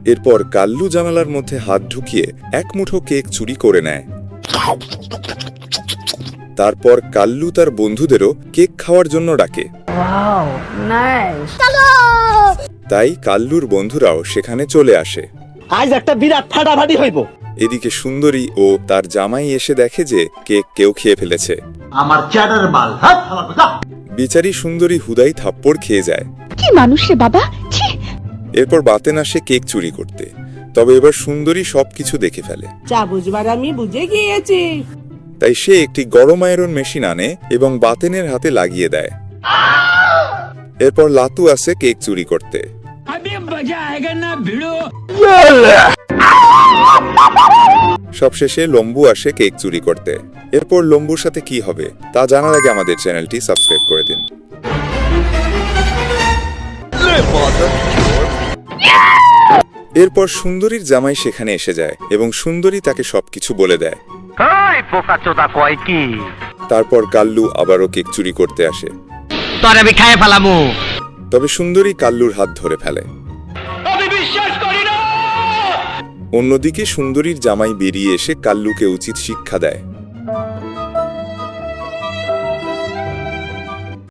এরপর কাল্লু জানালার মধ্যে হাত ঢুকিয়ে এক মুঠো কেক চুরি করে নেয়। তারপর কাল্লু তার বন্ধুদেরও কেক খাওয়ার জন্য ডাকে। তাই কাল্লুর বন্ধুরাও সেখানে চলে আসে। আজ একটা বিরাট ফাটাফাটি হইব। এদিকে সুন্দরী ও তার জামাই এসে দেখে যে কেক কেউ খেয়ে ফেলেছে। আমার চ্যাটার মাল। বিচারী সুন্দরী হুদাই থাপ্পড় খেয়ে যায়। কি মানুষ রে বাবা, ছি! এরপর বাতেন আসে কেক চুরি করতে। তবে এবার সুন্দরী সবকিছু দেখে ফেলে। যা বুঝবার আমি বুঝে গিয়েছি। তাই সে একটি গরম আয়রন মেশিন আনে এবং বাতেনের হাতে লাগিয়ে দেয়। এরপর লাতু আসে কেক চুরি করতে। সবশেষে লম্বু আসে কেক চুরি করতে। এরপর লম্বুর সাথে কি হবে তা জানার আগে আমাদের চ্যানেলটি সাবস্ক্রাইব করে দিন। এরপর সুন্দরীর জামাই সেখানে এসে যায় এবং সুন্দরী তাকে সবকিছু বলে দেয়। তারপর কাল্লু আবারও কেক চুরি করতে আসে। তবে সুন্দরী কাল্লুর হাত ধরে ফেলে। অন্যদিকে সুন্দরীর জামাই বেরিয়ে এসে কাল্লুকে উচিত শিক্ষা দেয়।